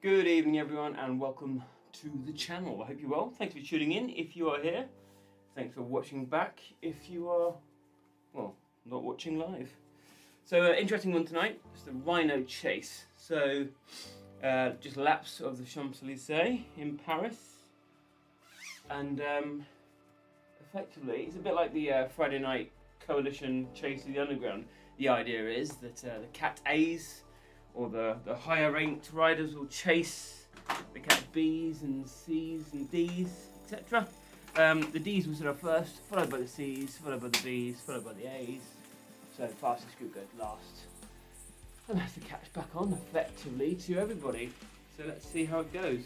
Good evening everyone and welcome to the channel. I hope you're well. Thanks for tuning in if you are here. Thanks for watching back if you are, well, not watching live. So interesting one tonight, it's the Rhino Chase. So just laps of the Champs-Élysées in Paris. And effectively it's a bit like the Friday night coalition Chase of the Underground. The idea is that the Cat A's or the higher ranked riders will chase the Cat B's and C's and D's, etc. The D's will set off first, followed by the C's, followed by the B's, followed by the A's. So fastest group goes last. And that's to catch back on effectively to everybody. So let's see how it goes.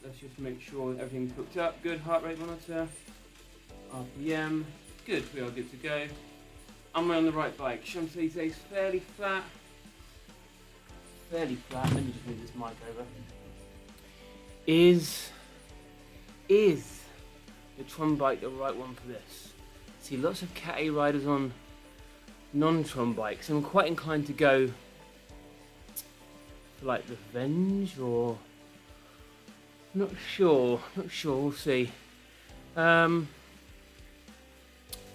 Let's just make sure everything's hooked up. Good heart rate monitor, RPM, good, we are good to go. Am I on the right bike? Champs-Élysées fairly flat. Let me just move this mic over. Is the Tron bike the right one for this? See lots of Cat A riders on non-Tron bikes. I'm quite inclined to go for like the Venge or not sure, we'll see.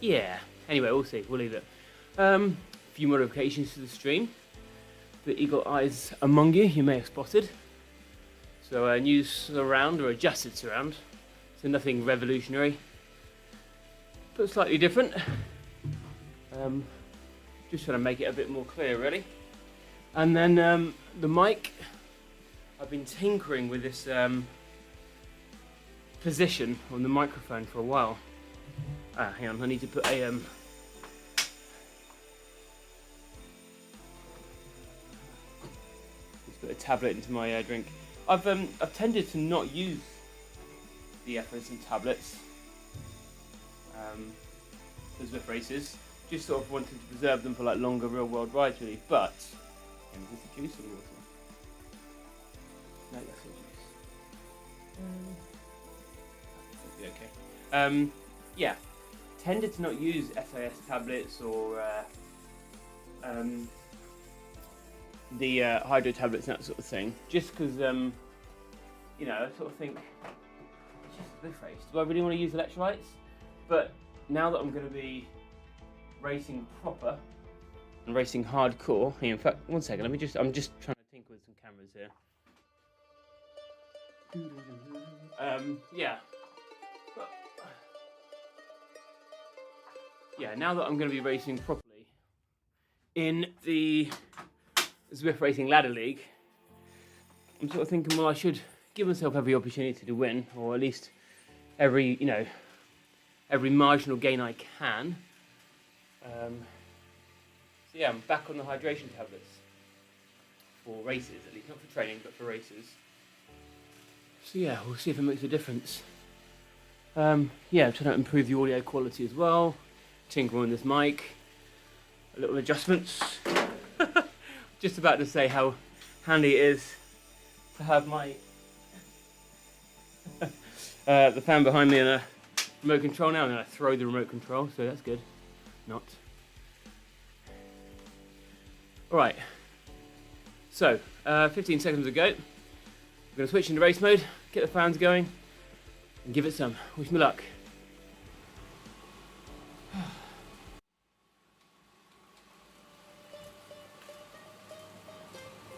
Yeah. Anyway, we'll see. We'll leave it. A few modifications to the stream. For eagle eyes among you, you may have spotted. So a new surround or adjusted surround. So nothing revolutionary, but slightly different. Just trying to make it a bit more clear, really. And then the mic. I've been tinkering with this position on the microphone for a while. Hang on, I need to put a put a tablet into my drink. I've tended to not use the FSM tablets for Zwift races. Just sort of wanted to preserve them for like longer real world rides really. But is this the juice or the water? No, that's the juice. Okay. Yeah. Tended to not use SAS tablets or the hydro tablets and that sort of thing, just because you know, I sort of think it's just a Zwift race. Do I really want to use electrolytes? But now that I'm going to be racing proper and racing hardcore, in fact, one second, I'm just trying to tinker with some cameras here. Yeah, now that I'm going to be racing properly in the Zwift Racing Ladder League, I'm sort of thinking, well, I should give myself every opportunity to win, or at least every marginal gain I can. So yeah, I'm back on the hydration tablets for races, at least not for training, but for races. So yeah, we'll see if it makes a difference. Yeah, I'm trying to improve the audio quality as well. Tinkering with this mic, a little adjustments. Just about to say how handy it is to have my the fan behind me and a remote control now. I'm going to throw the remote control, so that's good. Not. Alright, so 15 seconds to go. We're going to switch into race mode, get the fans going, and give it some. Wish me luck.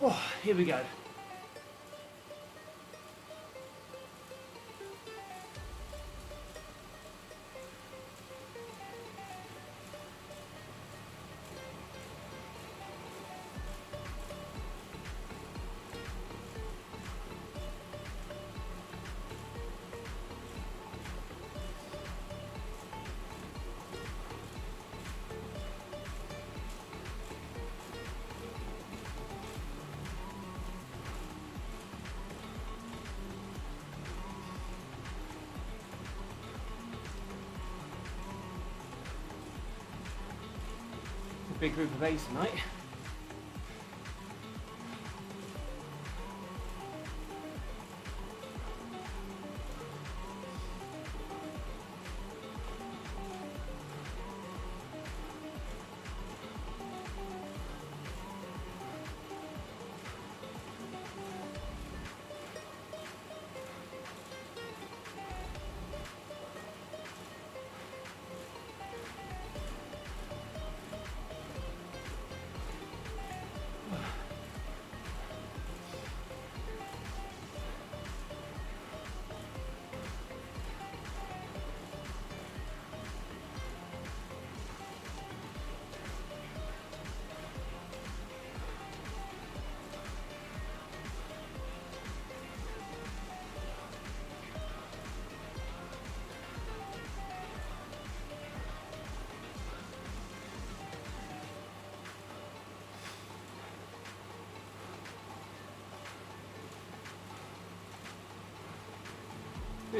Oh, here we go. Big group of 8 tonight.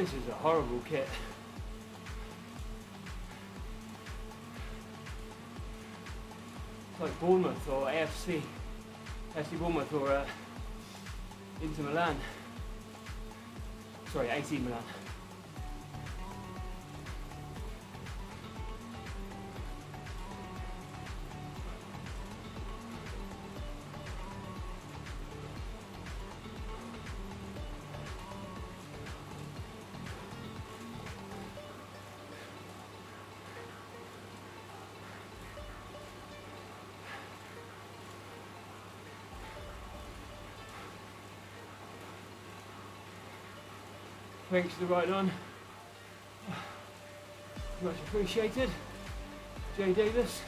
This is a horrible kit. It's like Bournemouth or AFC Bournemouth or Inter Milan. Sorry, AC Milan. Thanks to the right on. Much appreciated. Jay Davis.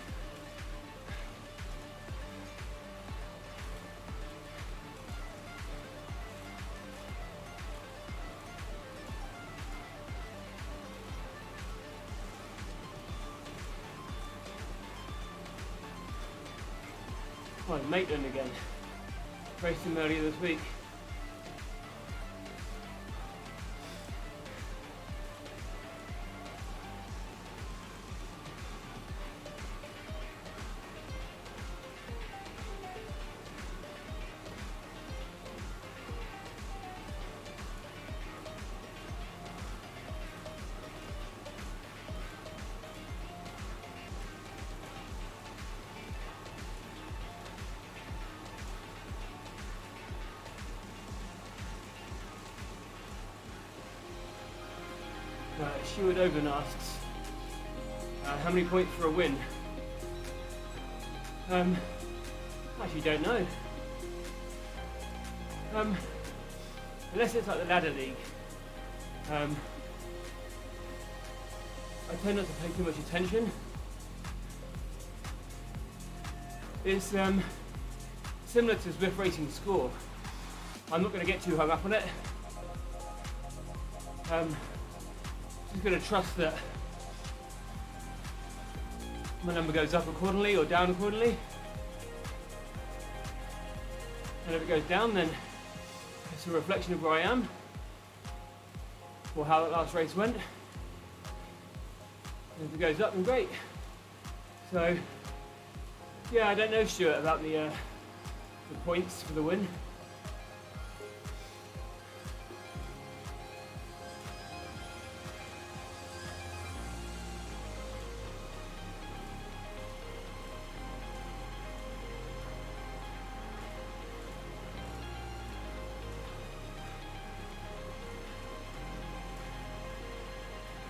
Oh, Maitland again. Raced him earlier this week. Stuart Owen asks, how many points for a win? Actually don't know. Unless it's like the ladder league. I tend not to pay too much attention. It's similar to Zwift Racing Score. I'm not going to get too hung up on it. Just going to trust that my number goes up accordingly or down accordingly. And if it goes down, then it's a reflection of where I am or how that last race went. And if it goes up, then great. So yeah, I don't know, Stuart, about the points for the win.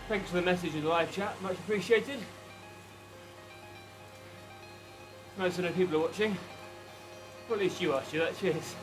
Thanks for the message in the live chat, much appreciated. Nice to know people are watching. Well, at least you are, Stuart. Cheers.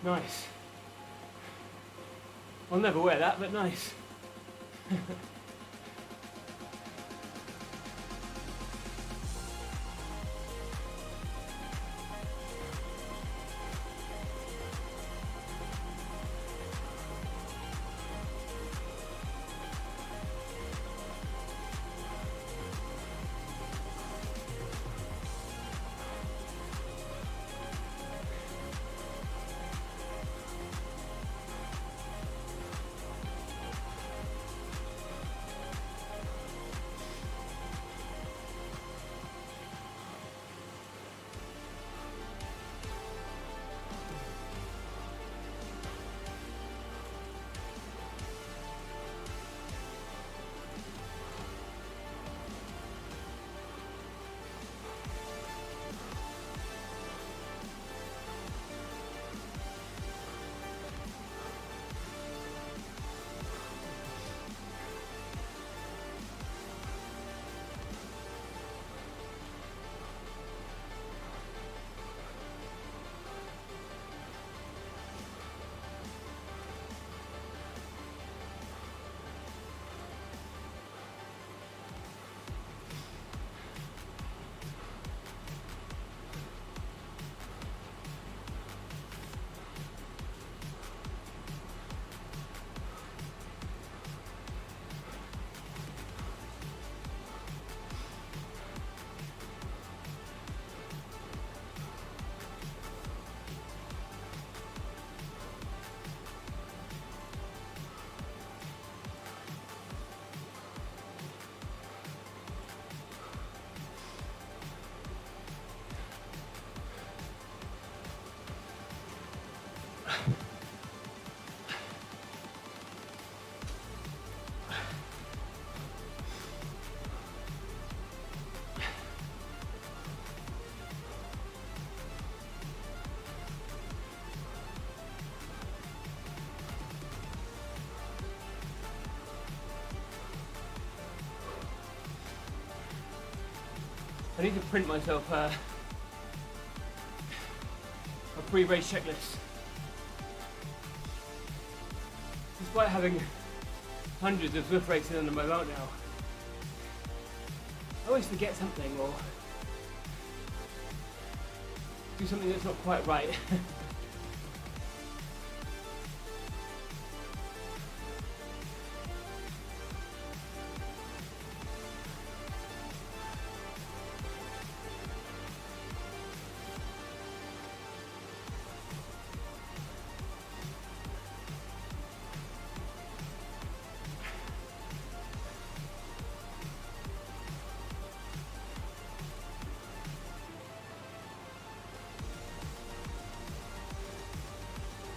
Nice. I'll never wear that, but nice. I need to print myself a pre-race checklist. Despite having hundreds of Zwift racing under my belt now, I always forget something or do something that's not quite right.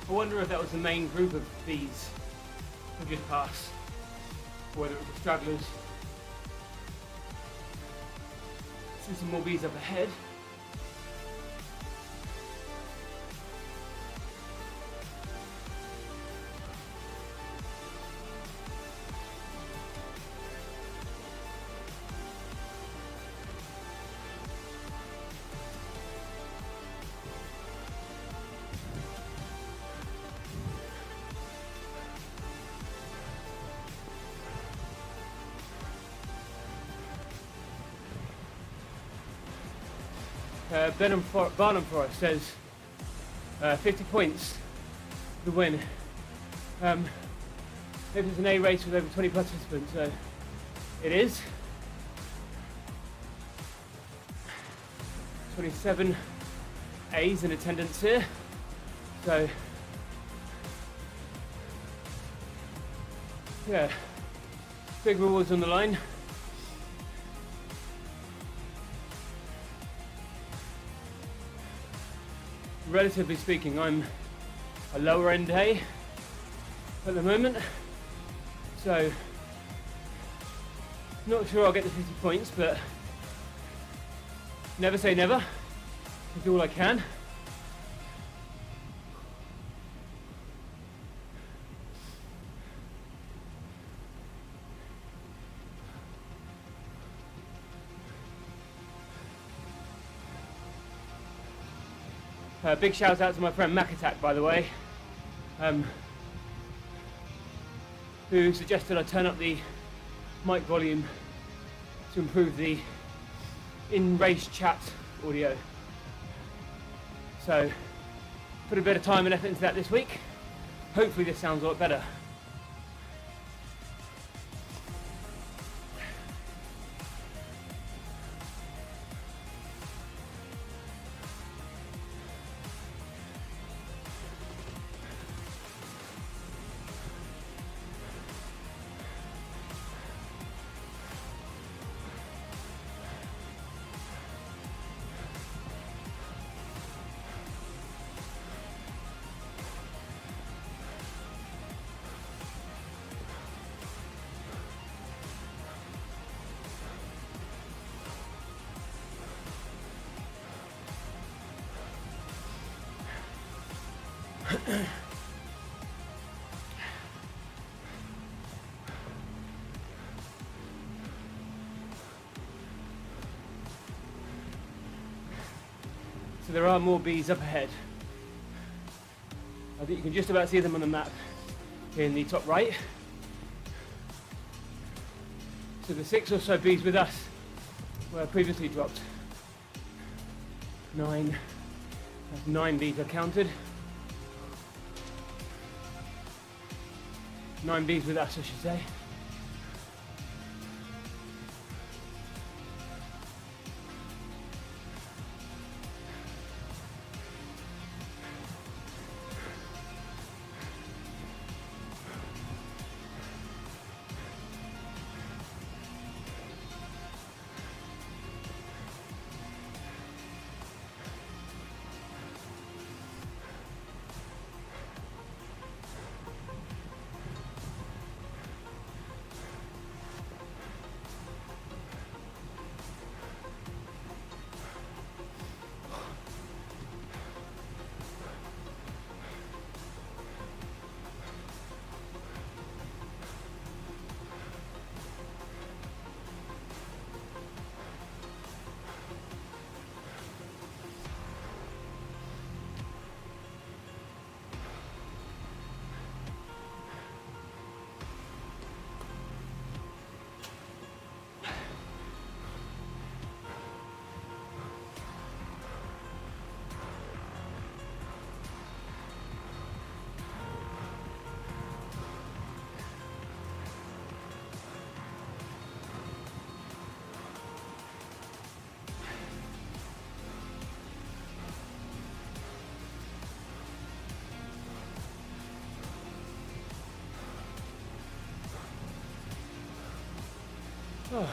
I wonder if that was the main group of bees who just passed, or whether it was the stragglers. See some more bees up ahead. Barnum for us says 50 points the win. If it's an A race with over 20 participants, so it is. 27 A's in attendance here, so yeah, big rewards on the line. Relatively speaking, I'm a lower end A at the moment, so not sure I'll get the 50 points, but never say never. I'll do all I can. Big shout out to my friend Mac Attack, by the way, who suggested I turn up the mic volume to improve the in-race chat audio. So, put a bit of time and effort into that this week. Hopefully this sounds a lot better. So there are more bees up ahead. I think you can just about see them on the map in the top right. So the 6 or so bees with us were previously dropped. 9. That's 9 bees I counted. 9 bees with us, I should say. Oh.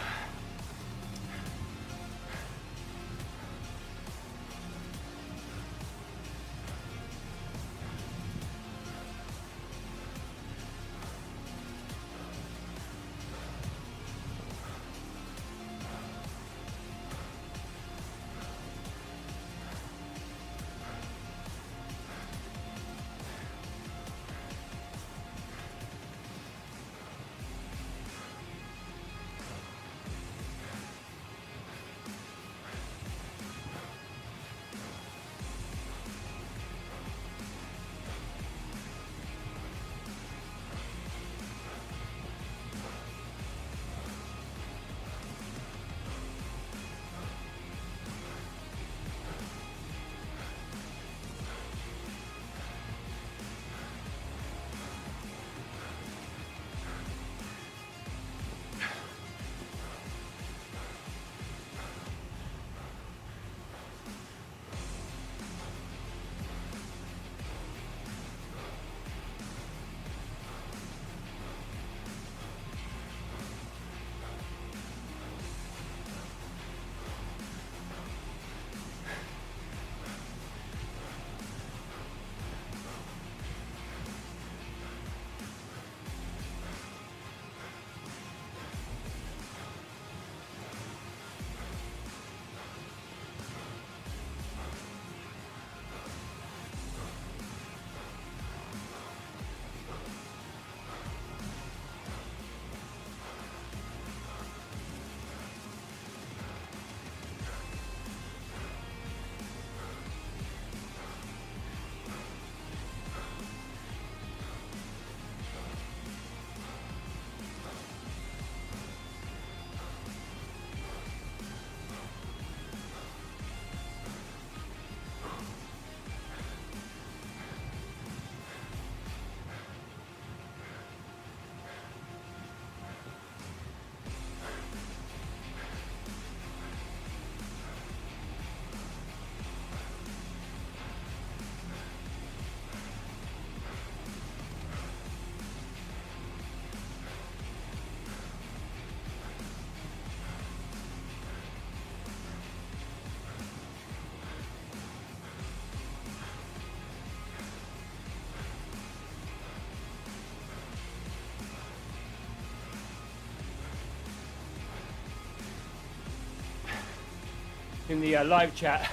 In the live chat,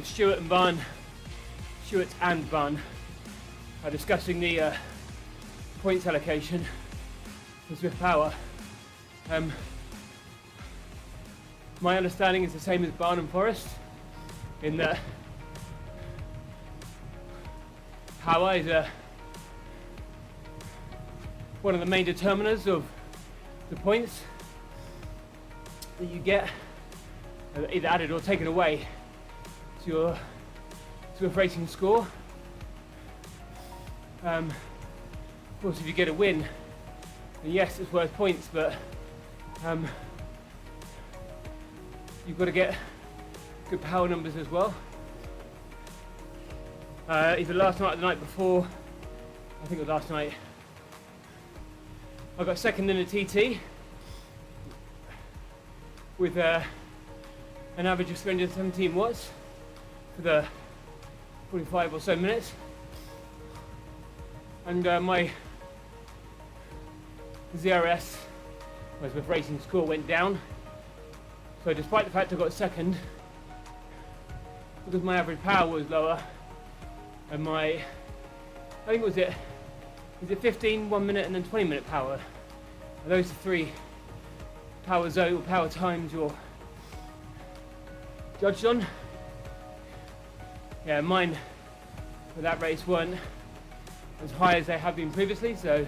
Stuart and Bun are discussing the points allocation for Zwift Power. My understanding is the same as Barn and Forest, in that Power is one of the main determiners of the points that you get, either added or taken away to your Zwift Racing Score. Of course, if you get a win, then yes, it's worth points, but you've got to get good power numbers as well. Either last night or the night before, I think it was last night, I got second in a TT with an average of 317 watts for the 45 or so minutes, and my ZRS, my Zwift Racing Score, went down. So despite the fact I got second, because my average power was lower, and my, I think it was 15, 1 minute and then 20 minute power, and those are three power zone or power times you're judged on. Yeah, mine for that race weren't as high as they have been previously, so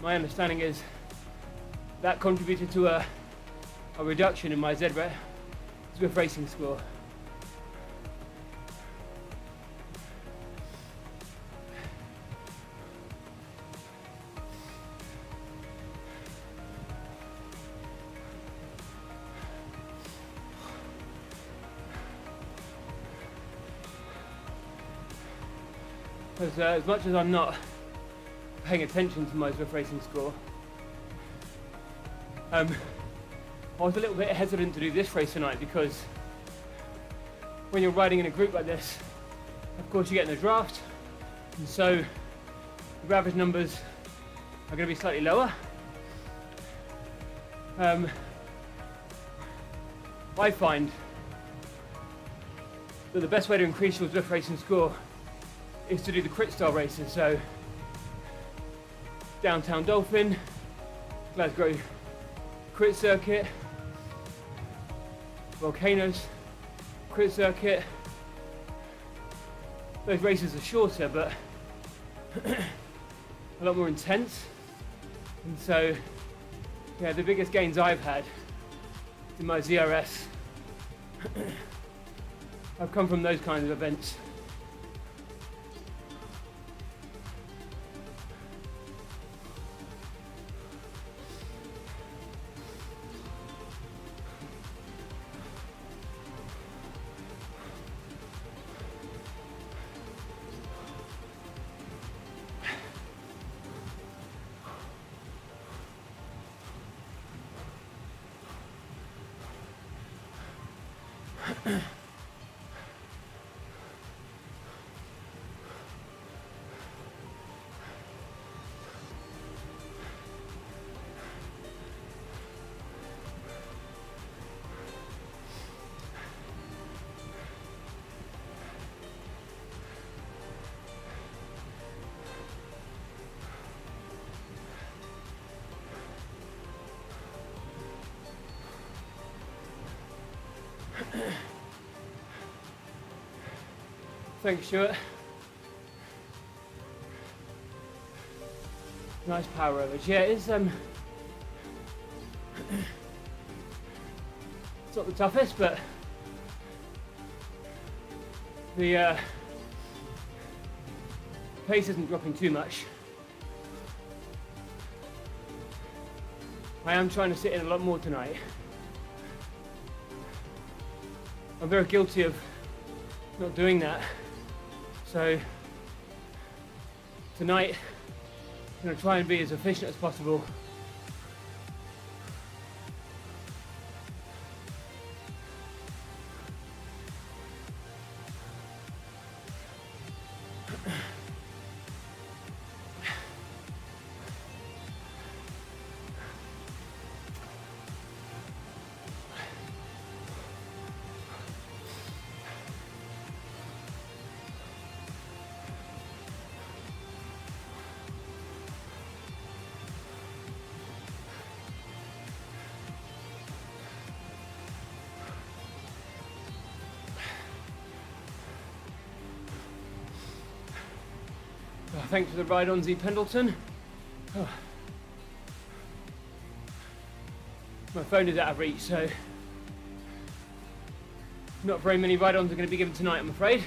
my understanding is that contributed to a reduction in my Zwift Racing Score. Because as much as I'm not paying attention to my Zwift Racing Score, I was a little bit hesitant to do this race tonight because when you're riding in a group like this, of course you get in a draft, and so the average numbers are going to be slightly lower. I find that the best way to increase your Zwift Racing Score is to do the crit style races. So Downtown Dolphin, Glasgow Crit Circuit, Volcanoes Crit Circuit. Those races are shorter but a lot more intense, and so yeah, the biggest gains I've had in my ZRS have come from those kinds of events. Thanks, Stuart. Nice power overage. Yeah, it's not the toughest, but the pace isn't dropping too much. I am trying to sit in a lot more tonight. I'm very guilty of not doing that. So tonight, I'm going to try and be as efficient as possible. Thanks for the ride on Z Pendleton. Oh. My phone is out of reach, so not very many ride-ons are going to be given tonight, I'm afraid.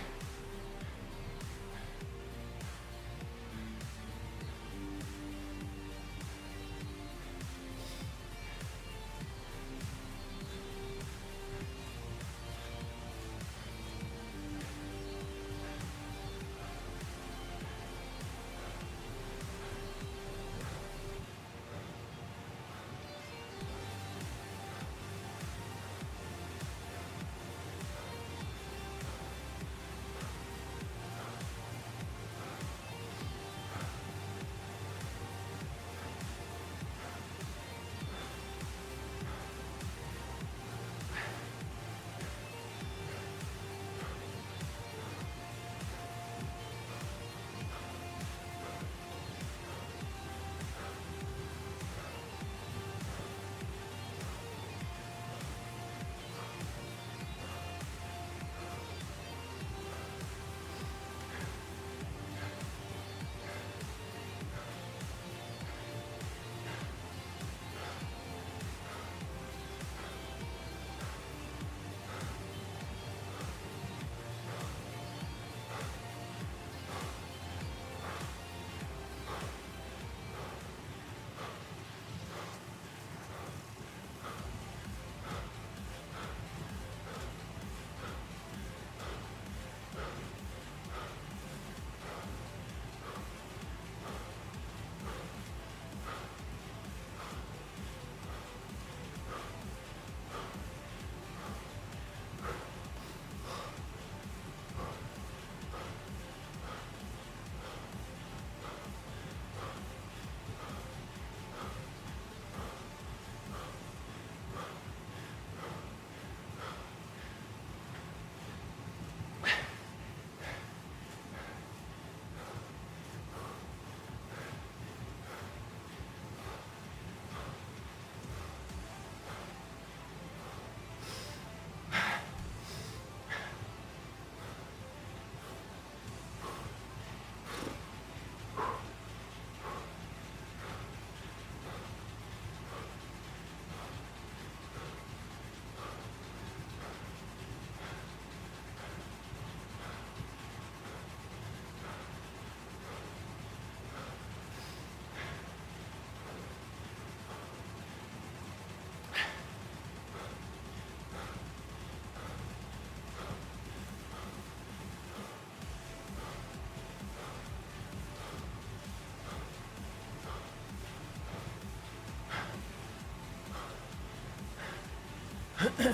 Oh.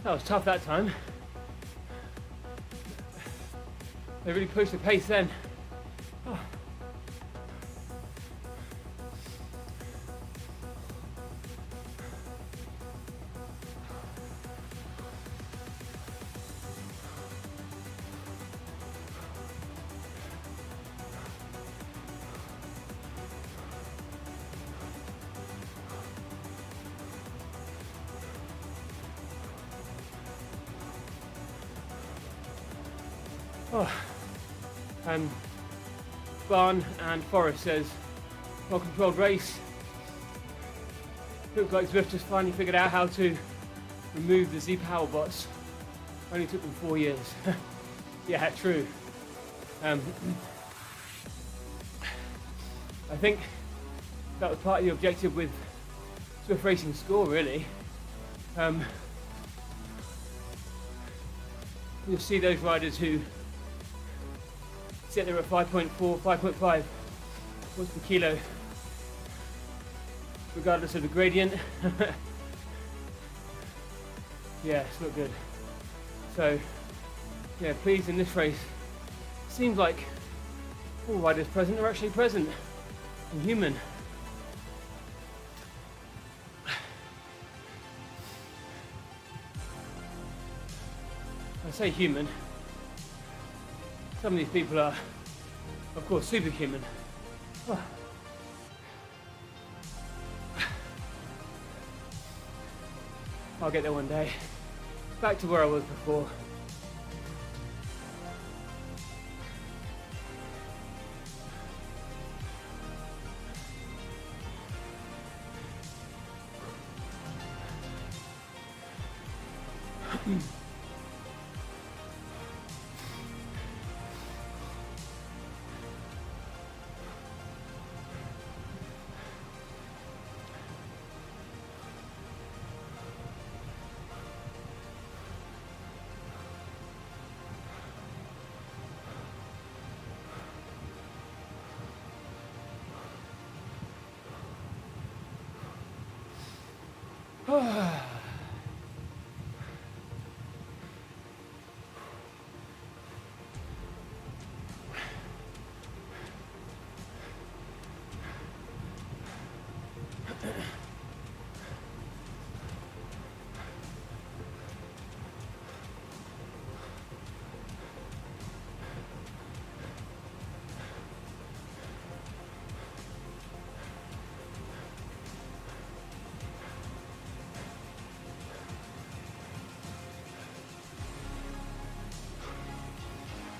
That was tough that time. They really pushed the pace then. Oh. Oh. Barn and Forrest says, well controlled race. Looks like Zwift has finally figured out how to remove the Z Power bots. Only took them 4 years. Yeah, true. I think that was part of the objective with Zwift Racing Score, really. You'll see those riders who sit there at 5.4, 5.5 watts per kilo, regardless of the gradient. Yeah, it's not good. So, yeah, pleased in this race. Seems like all riders present are actually present and human. I say human. Some of these people are, of course, superhuman. Oh. I'll get there one day. Back to where I was before.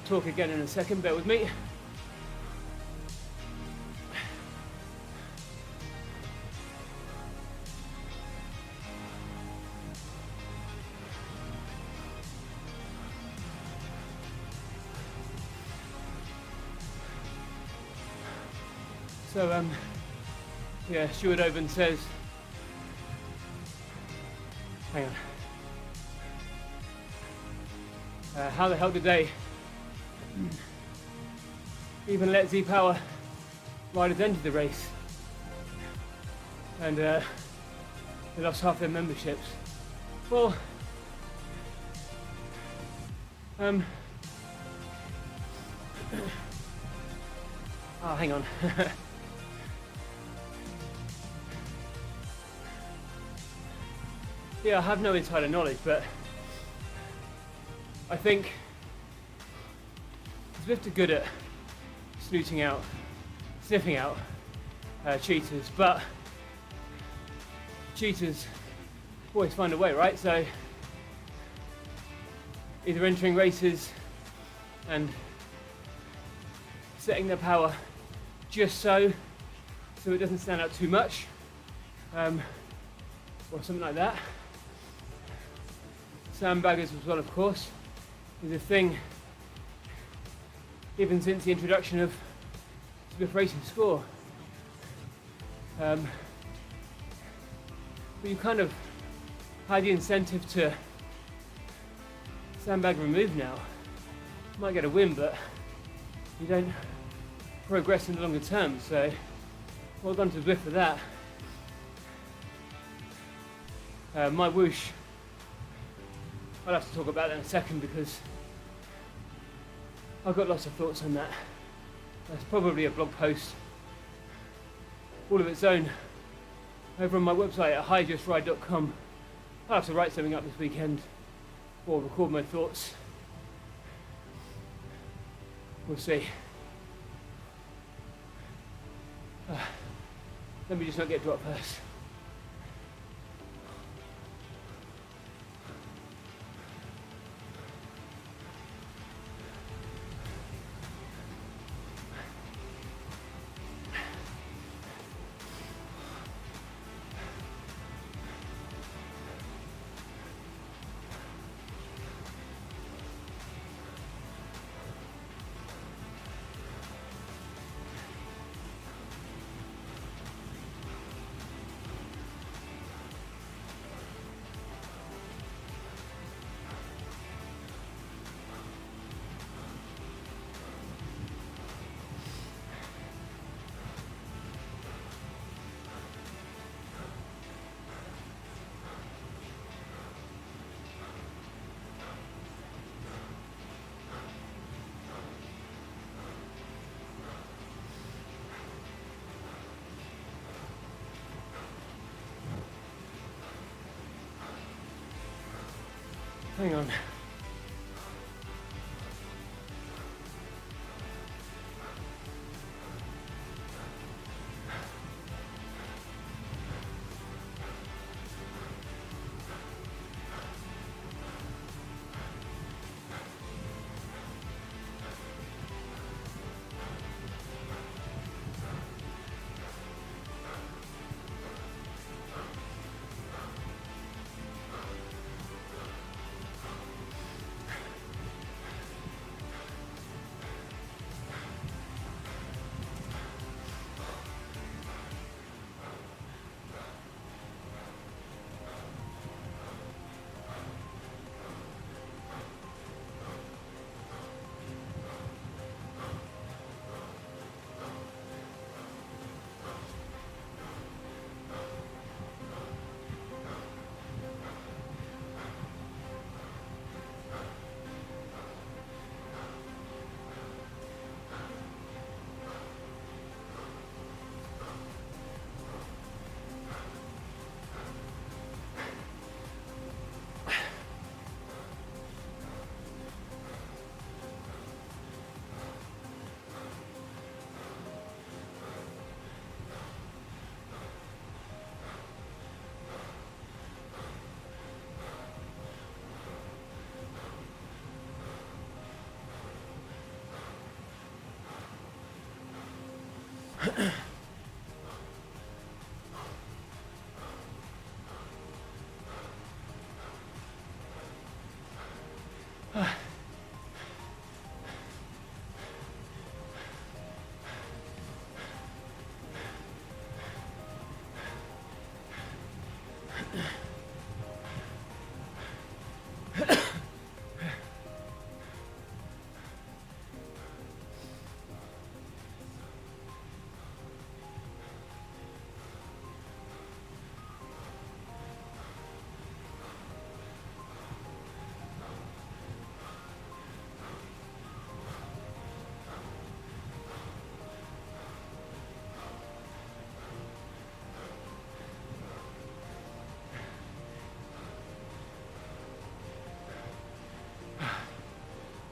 Talk again in a second, bear with me. So, yeah, Stuart Oban says, hang on. How the hell did they even let Z Power riders enter the race? And they lost half their memberships. Well, oh, hang on. Yeah, I have no insider knowledge, but I think Zwift are good at snooting out, sniffing out cheaters, but cheaters always find a way, right? So either entering races and setting their power just so it doesn't stand out too much, or something like that. Sandbaggers as well, of course, is a thing even since the introduction of Zwift Racing Score. But you kind of had the incentive to sandbag remove now. You might get a win, but you don't progress in the longer term, so well done to Zwift for that. MyWhoosh, I'll have to talk about that in a second because I've got lots of thoughts on that. That's probably a blog post all of its own over on my website at highjustride.com. I'll have to write something up this weekend or record my thoughts. We'll see. Let me just not get dropped first. Hang on.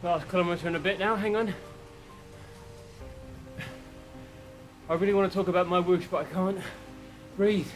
Last kilometre in a bit now, hang on. I really want to talk about my whoosh, but I can't breathe.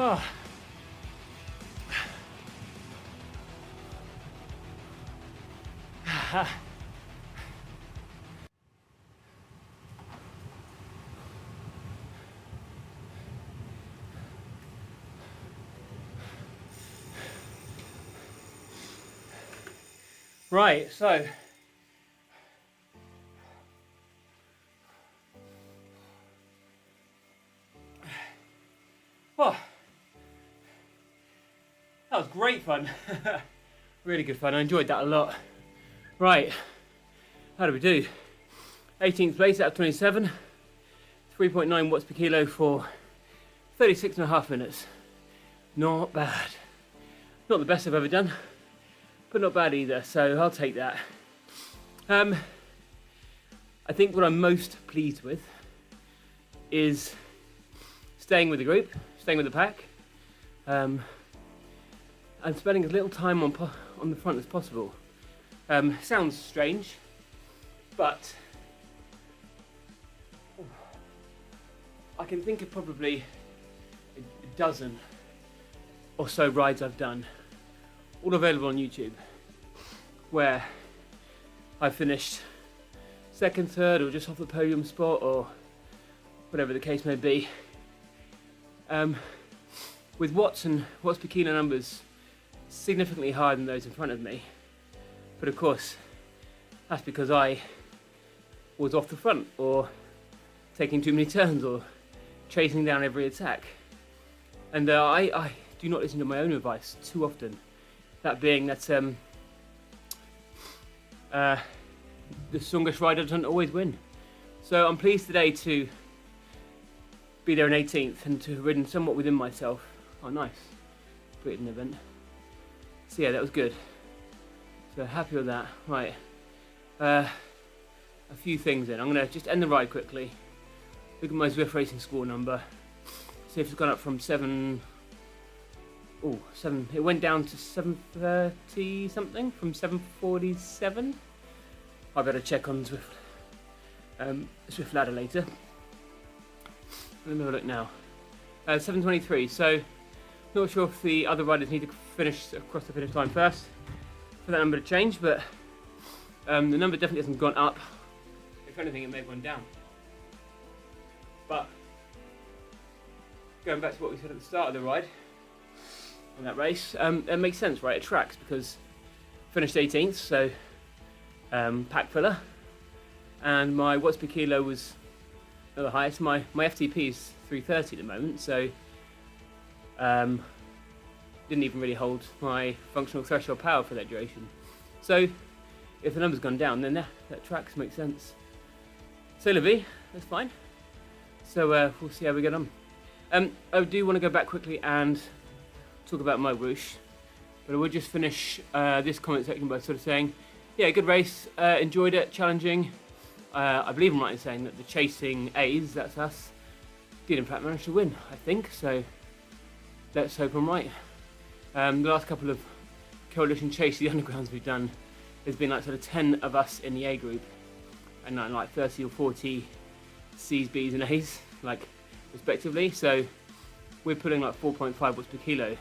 Oh. Right, so oh, that was great fun. Really good fun. I enjoyed that a lot. Right, how do we do? 18th place out of 27, 3.9 watts per kilo for 36.5 minutes. Not bad. Not the best I've ever done, but not bad either, so I'll take that. I think what I'm most pleased with is staying with the group, staying with the pack, and spending as little time on the front as possible. Sounds strange, but I can think of probably a dozen or so rides I've done, all available on YouTube, where I finished second, third, or just off the podium spot, or whatever the case may be, with watts per kilo numbers significantly higher than those in front of me. But of course, that's because I was off the front, or taking too many turns, or chasing down every attack. And I do not listen to my own advice too often. That being that the strongest rider doesn't always win. So I'm pleased today to be there in 18th and to have ridden somewhat within myself. Oh, nice. Completed an event. So yeah, that was good. So happy with that. Right. A few things then. I'm going to just end the ride quickly. Look at my Zwift Racing Score number. See if it's gone up from 7. It went down to 730 something from 747. I better check on Zwift Ladder later. Let me have a look now. 723. So not sure if the other riders need to finish across the finish line first for that number to change, but the number definitely hasn't gone up. If anything, it may have gone down. But going back to what we said at the start of the ride, in that race, it makes sense, right? It tracks because finished 18th, so pack filler, and my watts per kilo was the highest. My FTP is 330 at the moment, so didn't even really hold my functional threshold power for that duration. So if the number's gone down, then that tracks, makes sense. So la vie, that's fine. So we'll see how we get on. I do want to go back quickly and talk about my whoosh, but I would just finish this comment section by sort of saying Yeah, good race. Enjoyed it, challenging. I believe I'm right in saying that the chasing A's, that's us, did in fact manage to win, I think. So let's hope I'm right. The last couple of coalition chase the undergrounds we've done, there's been like sort of 10 of us in the A group, and like 30 or 40 C's, B's, and A's, like respectively. So we're putting like 4.5 watts per kilo,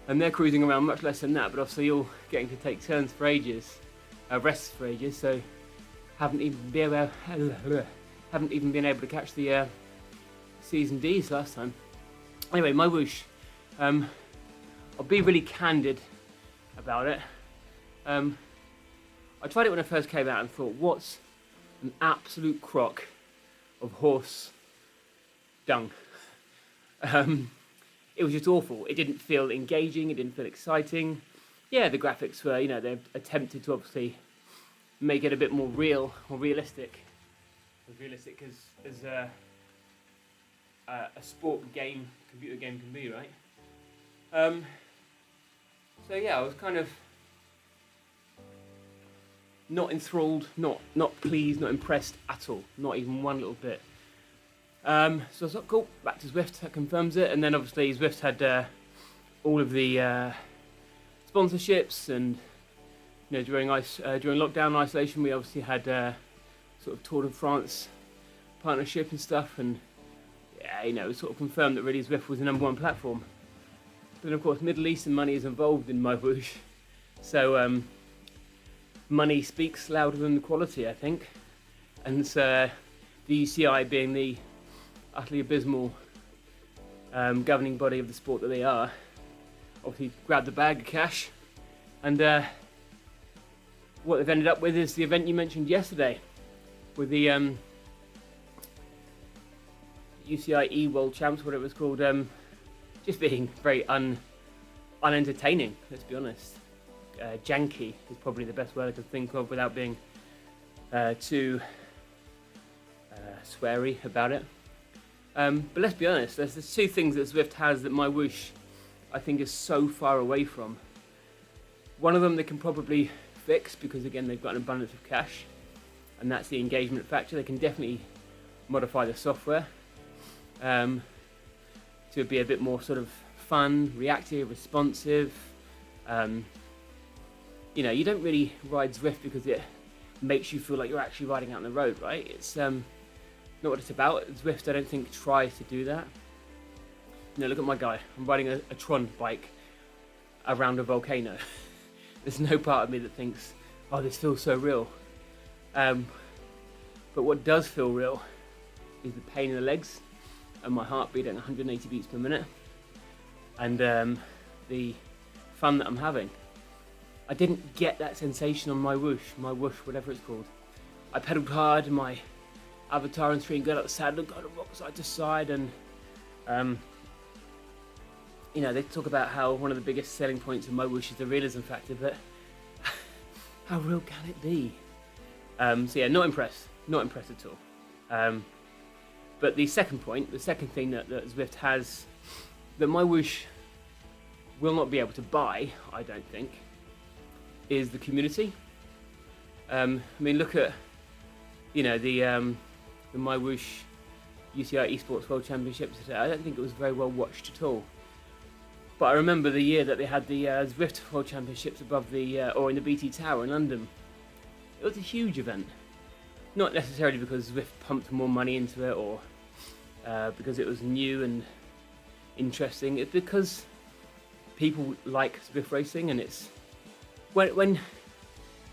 and they're cruising around much less than that. But obviously, all getting to take turns for ages, rests for ages. So haven't even been able to catch the C's and D's last time. Anyway, MyWhoosh. I'll be really candid about it. I tried it when I first came out and thought, what's an absolute crock of horse dung. It was just awful. It didn't feel engaging, it didn't feel exciting. Yeah, the graphics were, they've attempted to obviously make it a bit more real or realistic. As realistic as a sport game, computer game can be, right? So yeah, I was kind of not enthralled, not pleased, not impressed at all, not even one little bit. So I was like, cool, back to Zwift, that confirms it. And then obviously Zwift had all of the sponsorships, and during lockdown isolation, we obviously had sort of Tour de France partnership and stuff, and yeah, it sort of confirmed that really Zwift was the #1 platform. But of course, Middle Eastern money is involved in MyWhoosh, so money speaks louder than the quality, I think. And the UCI, being the utterly abysmal governing body of the sport that they are, obviously grabbed the bag of cash. And what they've ended up with is the event you mentioned yesterday, with the UCI World Champs, whatever it was called, just being very unentertaining, let's be honest. Janky is probably the best word I could think of without being too sweary about it. But let's be honest, there's two things that Zwift has that MyWhoosh, I think, is so far away from. One of them they can probably fix, because again they've got an abundance of cash, and that's the engagement factor. They can definitely modify the software to be a bit more sort of fun, reactive, responsive. You don't really ride Zwift because it makes you feel like you're actually riding out on the road, right? It's not what it's about. Zwift, I don't think, tries to do that. Look at my guy. I'm riding a Tron bike around a volcano. There's no part of me that thinks, oh, this feels so real. But what does feel real is the pain in the legs and my heartbeat at 180 beats per minute, and the fun that I'm having. I didn't get that sensation on MyWhoosh, whatever it's called. I pedalled hard, my avatar and screen got up the saddle, got to rock side to side, and they talk about how one of the biggest selling points of MyWhoosh is the realism factor, but how real can it be? So yeah, not impressed at all. But the second thing that Zwift has that MyWhoosh will not be able to buy, I don't think, is the community. Look at the MyWhoosh UCI Esports World Championships today. I don't think it was very well watched at all. But I remember the year that they had the Zwift World Championships above or in the BT Tower in London. It was a huge event. Not necessarily because Zwift pumped more money into it, or because it was new and interesting. It's because people like Zwift racing, and it's when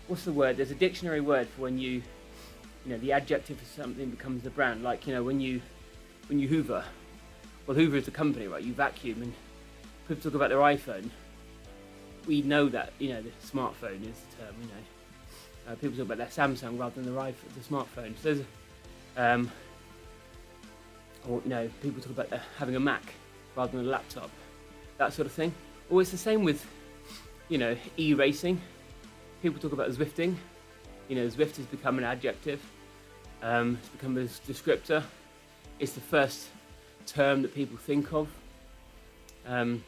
what's the word? There's a dictionary word for when the adjective for something becomes the brand. Like when you Hoover. Well, Hoover is the company, right? You vacuum, and people talk about their iPhone. We know that the smartphone is the term. People talk about their Samsung rather than their iPhone, the smartphone. So there's, people talk about having a Mac rather than a laptop, that sort of thing. Or it's the same with, e-racing. People talk about Zwifting. Zwift has become an adjective. It's become a descriptor. It's the first term that people think of when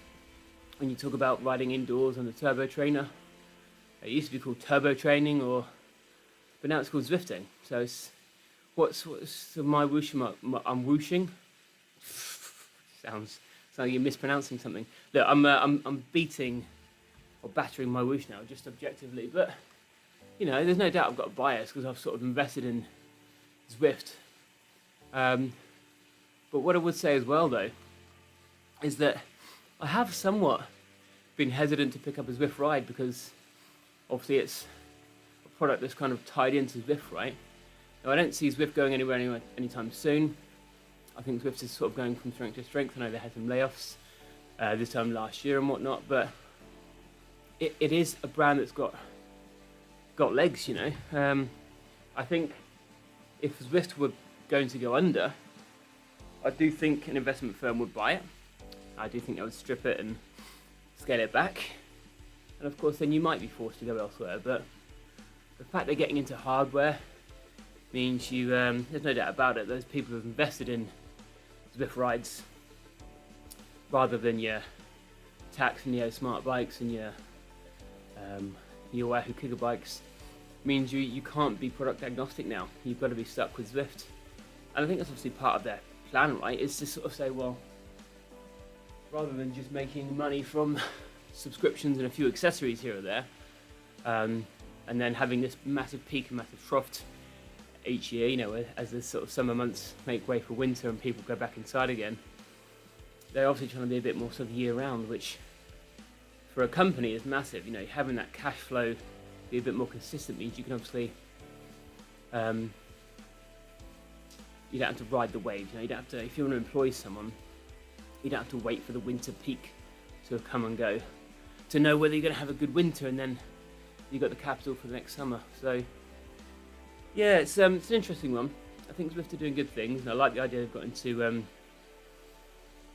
you talk about riding indoors on the turbo trainer. It used to be called turbo training, but now it's called Zwifting. So it's what's so MyWhoosh? I'm whooshing. Sounds like you're mispronouncing something. Look, I'm beating or battering MyWhoosh now, just objectively. But you know, there's no doubt I've got a bias because I've sort of invested in Zwift. But what I would say as well, though, is that I have somewhat been hesitant to pick up a Zwift ride because obviously it's a product that's kind of tied into Zwift, right? Now I don't see Zwift going anywhere anytime soon. I think Zwift is sort of going from strength to strength. I know they had some layoffs this time last year and whatnot, but it is a brand that's got legs, you know. I think if Zwift were going to go under, I do think an investment firm would buy it. I do think they would strip it and scale it back. And of course, then you might be forced to go elsewhere. But the fact they're getting into hardware means there's no doubt about it, those people who've invested in Zwift rides rather than your Tax and your smart bikes and your Wahoo Kicker bikes means you can't be product agnostic now. You've got to be stuck with Zwift. And I think that's obviously part of their plan, right? Is to sort of say, well, rather than just making money from subscriptions and a few accessories here or there, and then having this massive peak and massive trough each year, you know, as the sort of summer months make way for winter and people go back inside again, they're obviously trying to be a bit more sort of year-round, which for a company is massive. You know, having that cash flow be a bit more consistent means you can obviously you don't have to ride the waves. You know, you don't have to, if you want to employ someone, you don't have to wait for the winter peak to come and go to know whether you're going to have a good winter, and then you've got the capital for the next summer. So yeah, it's an interesting one. I think Zwift are doing good things, and I like the idea they've got into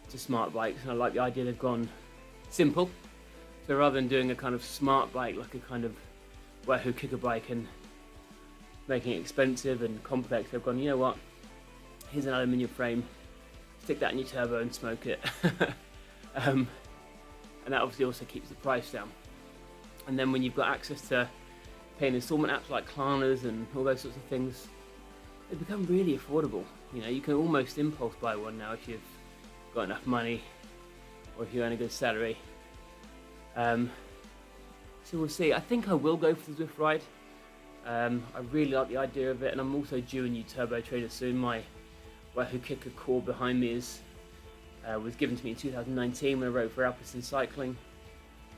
to smart bikes, and I like the idea they've gone simple. So rather than doing a kind of smart bike like a kind of Wahoo Kicker bike and making it expensive and complex, they've gone, you know what, here's an aluminium frame, stick that in your turbo and smoke it. And that obviously also keeps the price down. And then when you've got access to paying installment apps like Klarna's and all those sorts of things, they become really affordable. You know, you can almost impulse buy one now if you've got enough money or if you earn a good salary. So we'll see. I think I will go for the Zwift ride. I really like the idea of it, and I'm also due a new turbo trainer soon. My Wahoo Kicker core behind me was given to me in 2019 when I rode for Alpecin Cycling,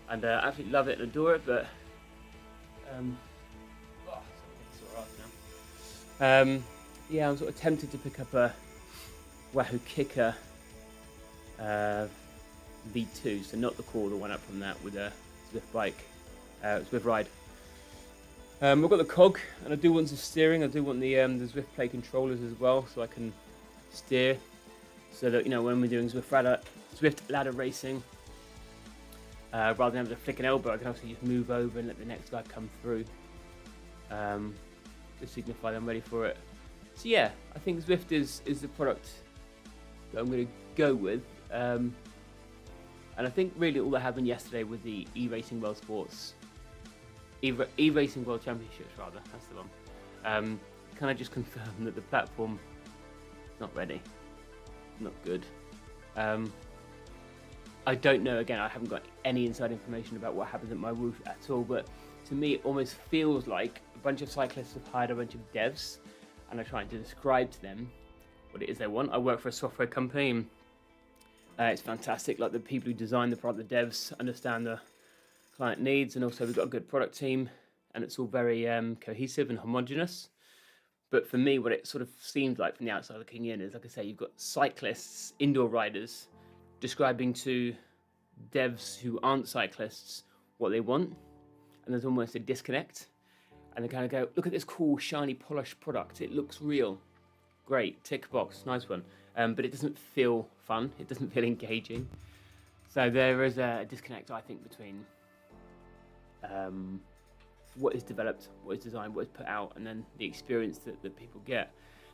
and I absolutely love it and adore it. But yeah, I'm sort of tempted to pick up a Wahoo Kicker V2, so not the core, the one up from that, with a Zwift bike, Zwift ride. I've got the cog, and I do want some steering. I do want the Zwift Play controllers as well, so I can steer. So that, you know, when we're doing Zwift ladder racing, rather than having to flick an elbow, I can obviously just move over and let the next guy come through, to signify that I'm ready for it. So yeah, I think Zwift is the product that I'm going to go with. And I think really all that happened yesterday with the E-Racing World Championships, rather, that's the one. Can I just confirm that the platform not ready, not good. I don't know, again, I haven't got any inside information about what happens at MyWhoosh at all, but to me it almost feels like a bunch of cyclists have hired a bunch of devs and are trying to describe to them what it is they want. I work for a software company, and it's fantastic. Like, the people who design the product, the devs, understand the client needs, and also we've got a good product team, and it's all very cohesive and homogenous. But for me, what it sort of seemed like from the outside looking in is, like I say, you've got cyclists, indoor riders, describing to devs who aren't cyclists what they want, and there's almost a disconnect. And they kind of go, look at this cool, shiny, polished product. It looks real. Great, tick box, nice one. But it doesn't feel fun. It doesn't feel engaging. So there is a disconnect, I think, between what is developed, what is designed, what is put out, and then the experience that people get.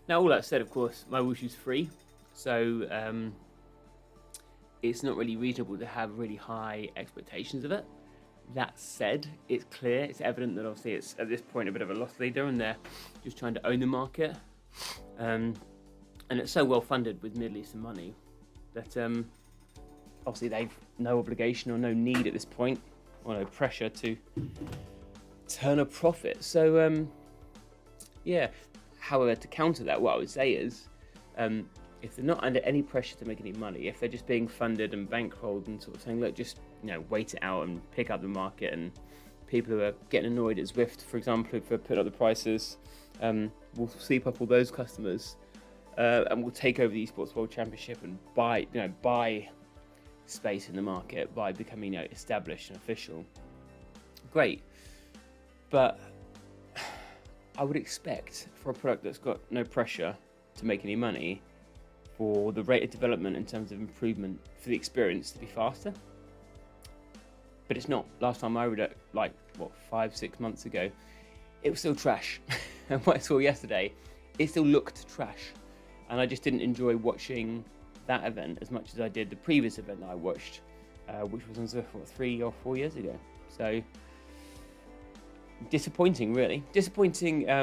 Now, all that said, of course, MyWhoosh is free. So it's not really reasonable to have really high expectations of it. That said, it's clear, it's evident that obviously it's at this point a bit of a loss leader, and they're just trying to own the market. And it's so well funded with Middle Eastern money that obviously they've no obligation or no need at this point, or no pressure to turn a profit. So yeah, however, to counter that, what I would say is if they're not under any pressure to make any money, if they're just being funded and bankrolled and sort of saying, look, just wait it out and pick up the market, and people who are getting annoyed at Zwift, for example, for putting up the prices, will sweep up all those customers and will take over the Esports World Championship and buy space in the market by becoming established and official. Great, but I would expect for a product that's got no pressure to make any money, for the rate of development in terms of improvement for the experience to be faster. But it's not. Last time I read it, 5-6 months ago, it was still trash. And what I saw yesterday, it still looked trash. And I just didn't enjoy watching that event as much as I did the previous event that I watched, which was on Zwift 3 or 4 years ago. So disappointing, really. Disappointed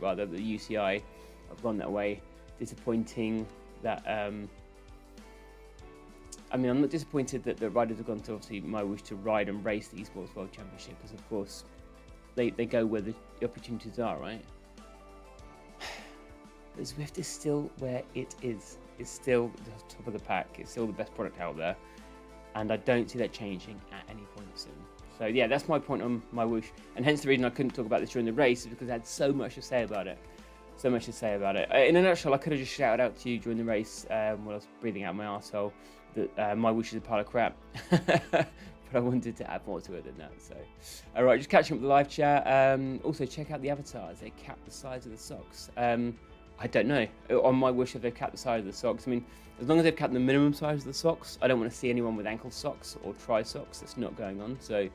rather that the UCI have gone that way. Disappointing that I'm not disappointed that the riders have gone to obviously MyWhoosh to ride and race the Esports World Championship, because of course they go where the opportunities are, right? But Zwift is still where it is. It's still the top of the pack. It's still the best product out there, and I don't see that changing at any point soon. So yeah, that's my point on MyWhoosh, and hence the reason I couldn't talk about this during the race is because I had so much to say about it. In a nutshell, I could have just shouted out to you during the race while I was breathing out my arsehole that MyWhoosh is a pile of crap. But I wanted to add more to it than that. So, all right, just catching up with the live chat. Also, check out the avatars. They cap the size of the socks. I don't know. On MyWhoosh, if they've capped the size of the socks, as long as they've capped the minimum size of the socks, I don't want to see anyone with ankle socks or tri socks. That's not going on. So,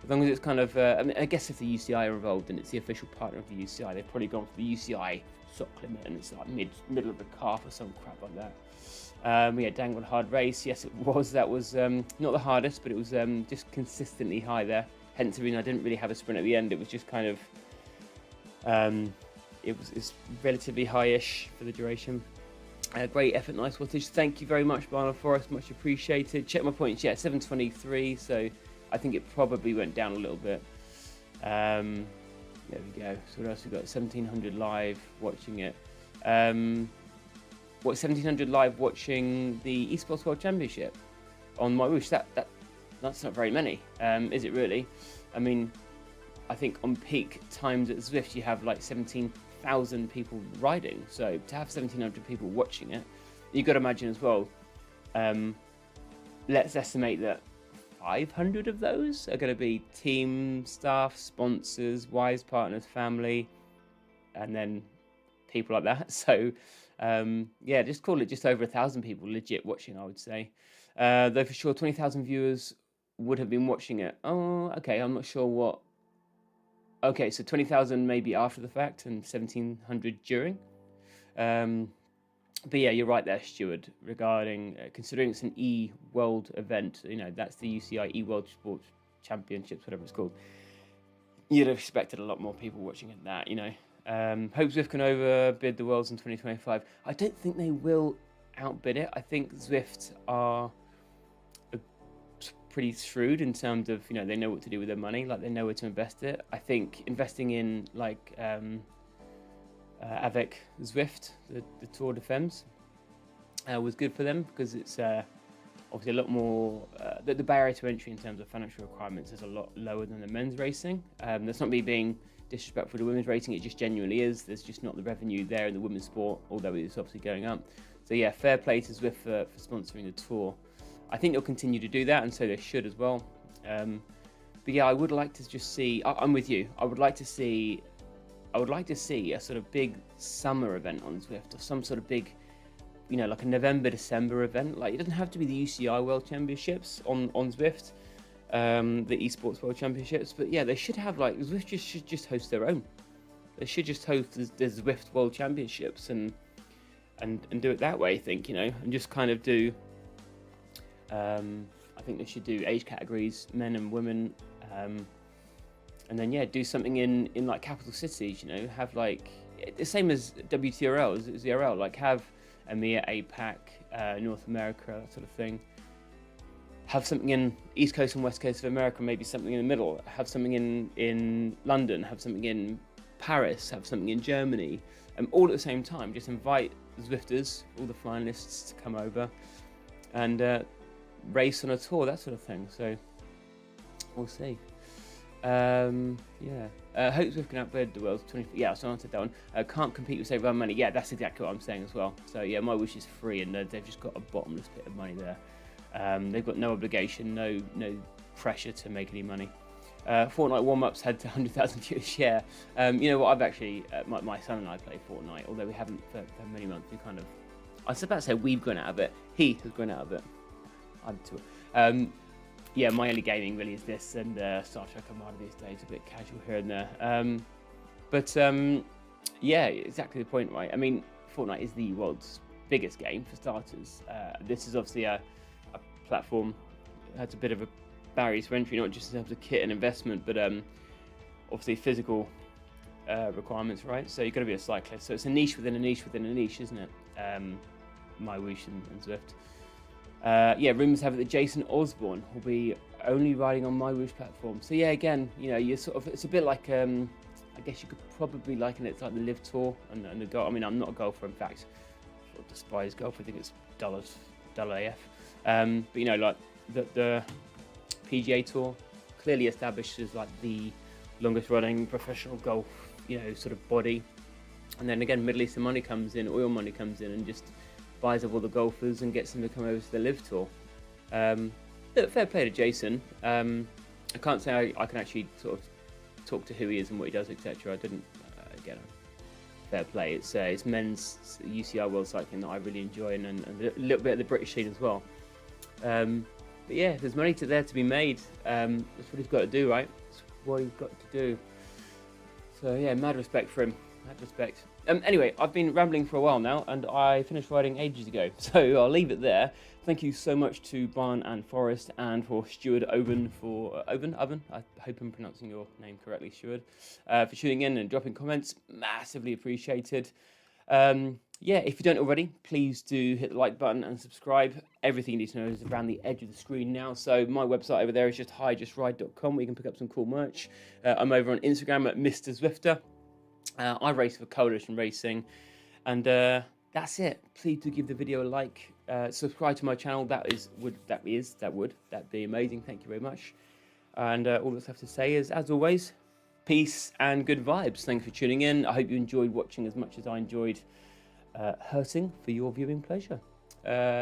as long as it's kind of, I guess if the UCI are involved and it's the official partner of the UCI, they've probably gone for the UCI sock limit, and it's like middle of the calf or some crap like that. Yeah, dangled hard race. Yes, it was. That was not the hardest, but it was just consistently high there. Hence the reason I didn't really have a sprint at the end. It was just kind of, it's relatively high-ish for the duration. Great effort, nice wattage. Thank you very much, Barnard Forest. Much appreciated. Check my points. Yeah, 723. So I think it probably went down a little bit. There we go. So what else we got? 1700 live watching it. 1700 live watching the Esports World Championship on MyWhoosh. That's not very many, is it really? I think on peak times at Zwift you have like 17,000 people riding. So to have 1700 people watching it, you've got to imagine as well. Let's estimate that 500 of those are going to be team, staff, sponsors, wise partners, family, and then people like that. So yeah, just call it just over 1,000 people legit watching, I would say. Though for sure 20,000 viewers would have been watching it. Oh, okay, I'm not sure what. Okay, so 20,000 maybe after the fact and 1,700 during. But yeah, you're right there, Stuart, regarding, considering it's an E-World event, that's the UCI E-World Sports Championships, whatever it's called. You'd have expected a lot more people watching it than that, Hope Zwift can overbid the Worlds in 2025. I don't think they will outbid it. I think Zwift are pretty shrewd in terms of, they know what to do with their money, they know where to invest it. I think investing in, Avec Zwift, the Tour de Femmes, was good for them because it's obviously a lot more, the barrier to entry in terms of financial requirements is a lot lower than the men's racing. That's not me being disrespectful to women's racing, it just genuinely is. There's just not the revenue there in the women's sport, although it's obviously going up. So yeah, fair play to Zwift for sponsoring the Tour. I think they'll continue to do that, and so they should as well. But yeah, I would like to just see, I'm with you, I would like to see a sort of big summer event on Zwift, or some sort of big, like a November, December event. It doesn't have to be the UCI World Championships on Zwift, the Esports World Championships, but yeah, they should have Zwift should just host their own. They should just host the Zwift World Championships and do it that way, I think, and just kind of do, I think they should do age categories, men and women, and then do something in like capital cities. Have like the same as WTRL, as ZRL, like have EMEA, APAC, North America, that sort of thing. Have something in East Coast and West Coast of America, maybe something in the middle. Have something in London, have something in Paris, have something in Germany, all at the same time. Just invite the Zwifters, all the finalists, to come over and race on a tour, that sort of thing. So we'll see. Hope Zwift can outbid the world's 20. Yeah, so I answered that one. Can't compete with save our money. Yeah, that's exactly what I'm saying as well. So yeah, MyWhoosh is free, and they've just got a bottomless pit of money there. They've got no obligation, no pressure to make any money. Fortnite warm-ups had 100,000 views. Yeah. You know what? I've actually my son and I play Fortnite, although we haven't for many months. We kind of, I was about to say we've gone out of it. He has gone out of it. I'm too. Yeah, my only gaming really is this and Star Trek Armada these days, a bit casual here and there. Yeah, exactly the point, right? I mean, Fortnite is the world's biggest game for starters. This is obviously a platform that has a bit of a barriers for entry, not just in terms of kit and investment, but obviously physical requirements, right? So you've got to be a cyclist. So it's a niche within a niche within a niche, isn't it? MyWhoosh and Zwift. Rumours have it that Jason Osborne will be only riding on MyWhoosh platform. So yeah, again, you're sort of, it's a bit like, I guess you could probably liken it to like the Live Tour and the golf. I mean, I'm not a golfer, in fact. I sort of despise golf. I think it's dull AF. But like the PGA Tour, clearly established as like the longest running professional golf, sort of body. And then again, Middle Eastern money comes in, oil money comes in, and just buys up all the golfers and gets them to come over to the Live Tour. Fair play to Jason. I can't say I can actually sort of talk to who he is and what he does, etc. I didn't get a fair play. It's men's UCI World Cycling that I really enjoy, and a little bit of the British scene as well. But yeah, there's money there to be made. That's what he's got to do, right? That's what he's got to do. So yeah, mad respect for him. Mad respect. Anyway, I've been rambling for a while now, and I finished riding ages ago, so I'll leave it there. Thank you so much to Barn and Forest, and for Stuart Oven Oven. I hope I'm pronouncing your name correctly, Stuart, for tuning in and dropping comments. Massively appreciated. If you don't already, please do hit the like button and subscribe. Everything you need to know is around the edge of the screen now. So my website over there is just hijustride.com, where you can pick up some cool merch. I'm over on Instagram at Mr. Zwifter. I race for Coalition Racing, and that's it. Please do give the video a like, subscribe to my channel. That'd be amazing. Thank you very much. And all that's left to say is, as always, peace and good vibes. Thanks for tuning in. I hope you enjoyed watching as much as I enjoyed hurting for your viewing pleasure.